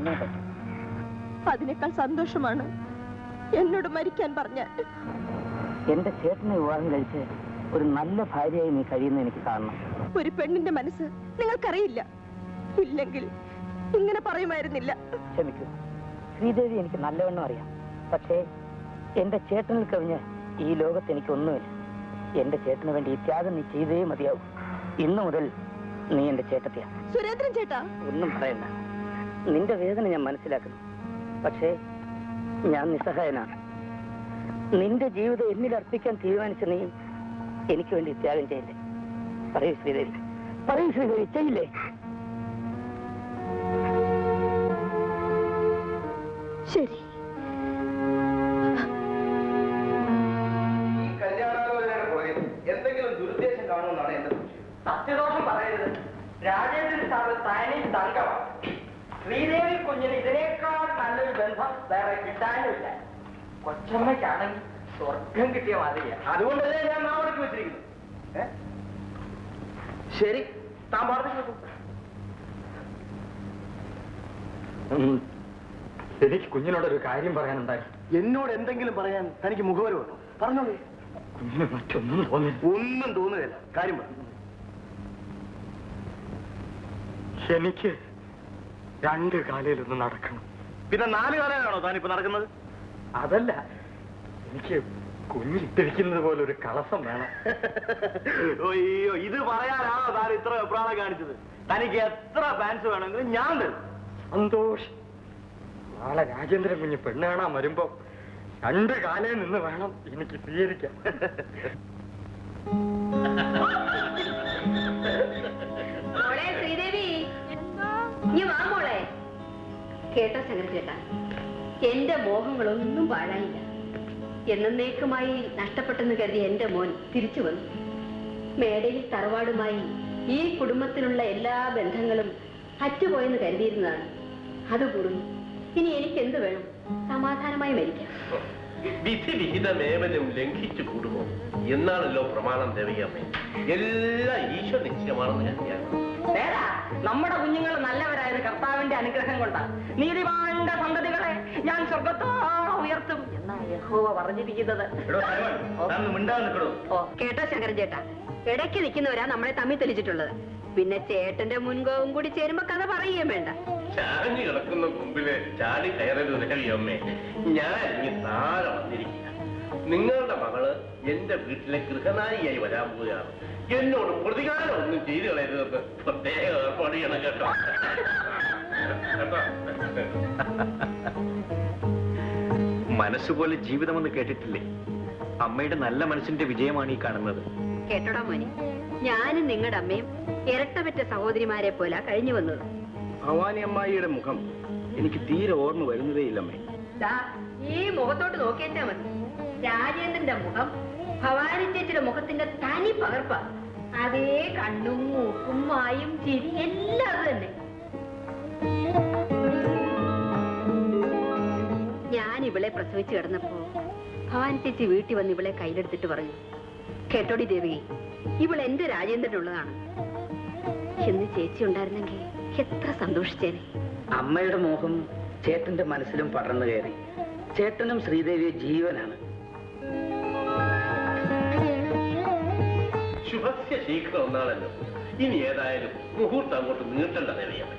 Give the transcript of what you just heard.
പറഞ്ഞേ പറ്റും. അതിനേക്കാൾ സന്തോഷമാണ് എന്നോട് മരിക്കാൻ പറഞ്ഞ. എന്റെ ചേട്ടനെ വിവാഹം കഴിച്ച് ഒരു നല്ല ഭാര്യയായി നീ കഴിയുന്ന എനിക്ക് കാണണം. ഒരു പെണ്ണിന്റെ മനസ്സ് നിങ്ങൾക്കറിയില്ല. ഇല്ലെങ്കിൽ ഇങ്ങനെ പറയുമായിരുന്നില്ല. ക്ഷമിക്കൂ ശ്രീദേവി, എനിക്ക് നല്ലവണ്ണം അറിയാം. പക്ഷേ എന്റെ ചേട്ടനിൽ കവിഞ്ഞ് ഈ ലോകത്ത് എനിക്കൊന്നുമില്ല. എന്റെ ചേട്ടന് വേണ്ടി ഈ ത്യാഗം നീ ചെയ്തേ മതിയാവും. ഇന്നു മുതൽ നീ എന്റെ ചേട്ടത്തിയാ. സുരേന്ദ്രൻ ചേട്ടാ, ഒന്നും പറയണ്ട. നിന്റെ വേദന ഞാൻ മനസ്സിലാക്കുന്നു. പക്ഷേ ഞാൻ നിസ്സഹായനാണ്. നിന്റെ ജീവിതം എന്നിൽ അർപ്പിക്കാൻ തീരുമാനിച്ച നീ എനിക്ക് വേണ്ടി ത്യാഗം ചെയ്യില്ലേ? പറയൂ ശ്രീദേവി, പറയൂ ശ്രീദേവി, ചെയ്യില്ലേ? ശരി. ഈ കല്യാണാലോചനയുടെ പുറകിൽ എന്തെങ്കിലും ദുരുദ്ദേശം കാണുമെന്നാണ് എന്റെ സംശയം. സത്യദോഷം പറയരുത്. രാജേന്ദ്രൻ സാറ് തനി തങ്കമാണ്. ശ്രീദേവി കുഞ്ഞിന് ഇതിനേക്കാൾ നല്ലൊരു ബന്ധം വേറെ കിട്ടാനുമില്ല. കൊച്ചമ്മയ്ക്കാണെങ്കിൽ സ്വർഗം കിട്ടിയ മാതിരിയാ. അതുകൊണ്ടല്ലേ ഞാൻ നാളേക്ക് വെച്ചിരിക്കുന്നു. ശരി, താൻ പറഞ്ഞു. എനിക്ക് കുഞ്ഞിനോടൊരു കാര്യം പറയാനുണ്ടായിരുന്നു. എന്നോട് എന്തെങ്കിലും പറയാൻ തനിക്ക് മുഖവരമുണ്ടോ? പറഞ്ഞോളൂ. കുഞ്ഞിന് മറ്റൊന്നും തോന്നില്ല. ഒന്നും തോന്നുകയില്ല. കാര്യം പറഞ്ഞു. എനിക്ക് 2 കാലയിലൊന്ന് നടക്കണം. പിന്നെ 4 കാലയിലാണോ താനിപ്പോ നടക്കുന്നത്? അതല്ല, എനിക്ക് കുഞ്ഞിട്ടിരിക്കുന്നത് പോലെ ഒരു കളസം വേണം. അയ്യോ, ഇത് പറയാനാണോ താൻ ഇത്ര വെപ്രാളം കാണിച്ചത്? തനിക്ക് എത്ര ഫാൻസ് വേണമെങ്കിലും ഞാൻ തരും. സന്തോഷം. നാളെ രാജേന്ദ്രൻ കുഞ്ഞ് പെണ്ണ് കാണാൻ വരുമ്പോ 2 കാലയിൽ നിന്ന് വേണം എനിക്ക് സ്വീകരിക്കാൻ. ശ്രീദേവി, നീ വാ മോളെ. കേട്ടോ ശങ്കർ ചേട്ടാ, എന്റെ മോഹങ്ങളൊന്നും പാഴായില്ല. എന്നേക്കുമായി നഷ്ടപ്പെട്ടെന്ന് കരുതി എന്റെ മോൻ തിരിച്ചു വന്നു. മേടയിൽ തറവാടുമായി ഈ കുടുംബത്തിലുള്ള എല്ലാ ബന്ധങ്ങളും അറ്റുപോയെന്ന് കരുതിയിരുന്നതാണ്. അത് കൂടുന്നു. ഇനി എനിക്ക് എന്ത് വേണം? സമാധാനമായി മരിക്കാം. വിധി വിഹിതമേവനും ലംഘിച്ചു കൂടുമോ എന്നാണല്ലോ പ്രമാണം ദേവിയമ്മേ. എല്ലാം ഈശ്വര നിശ്ചയമാണെന്ന് ഞാൻ നമ്മുടെ കുഞ്ഞുങ്ങൾ നല്ലവരായത് കർത്താവിന്റെ അനുഗ്രഹം കൊണ്ടാണ്. നീതിമാന്റെ സന്തതികളെ ഞാൻ സ്വർഗത്തോളം ഉയർത്തും എന്നാണ് യഹോവ പറഞ്ഞിരിക്കുന്നത്. കേട്ടോ ശങ്കരൻ ചേട്ടാ, ഇടയ്ക്ക് നിൽക്കുന്നവരാ നമ്മളെ തമ്മിൽ തെളിച്ചിട്ടുള്ളത്. പിന്നെ ചേട്ടന്റെ മുൻകോവും കൂടി ചേരുമ്പോ കഥ പറയുകയും വേണ്ട. ചാഞ്ഞു കിടക്കുന്ന മുമ്പില് ചാടി കയറരുത് ദേവിയമ്മേ. ഞാൻ ഇനി താഴെ വന്നിരിക്കുക. നിങ്ങളുടെ മകള് എന്റെ വീട്ടിലെ ഗൃഹനായിയായി വരാൻ പോവുകയാണ്. എന്നോട് പ്രതികാരം ഒന്നും ചെയ്തു കളയരുതെന്ന് പ്രത്യേക ഏർപ്പാട് ചെയ്യണം കേട്ടോ. മനസ്സുപോലെ ജീവിതമെന്ന് കേട്ടിട്ടില്ലേ? അമ്മയുടെ നല്ല മനസ്സിന്റെ വിജയമാണ് ഈ കാണുന്നത്. കേട്ടോടാ മോനെ, ഞാനും നിങ്ങളുടെ അമ്മയും ഇരട്ടപെറ്റ സഹോദരിമാരെ പോലെ കഴിഞ്ഞു വന്നത്. ഭവാനി അമ്മായിയുടെ മുഖം എനിക്ക് തീരെ ഓർമ്മ വരുന്നതേയില്ലമ്മേ. ഈ മുഖത്തോട്ട് നോക്കിയാ മതി. രാജേന്ദ്രന്റെ മുഖം ഭവാനി ചേച്ചിയുടെ മുഖത്തിന്റെ തനി പകർപ്പ. അതേ കണ്ണും മൂക്കും വായും ചിരി എല്ലാം അത് തന്നെ. ഞാൻ ഇവളെ പ്രസവിച്ചു കിടന്നപ്പോ ഭവാനി ചേച്ചി വീട്ടിൽ വന്ന് ഇവളെ കയ്യിലെടുത്തിട്ട് പറഞ്ഞു, കേട്ടോടി ദേവി, ഇവൾ എന്റെ രാജേന്ദ്രനുള്ളതാണ് എന്ന് ചേച്ചി ഉണ്ടായിരുന്നെങ്കിൽ എത്ര സന്തോഷിച്ചേനെ. അമ്മയുടെ മോഹം ചേട്ടന്റെ മനസ്സിലും പടർന്നു കയറി. ചേട്ടനും ശ്രീദേവിയെ ജീവനാണ്. ശുഭസ്യ ശീഘ്രം ഒന്നാണല്ലോ. ഇനി ഏതായാലും മുഹൂർത്തം അങ്ങോട്ട് നീട്ടേണ്ട ദേവിയമ്മേ.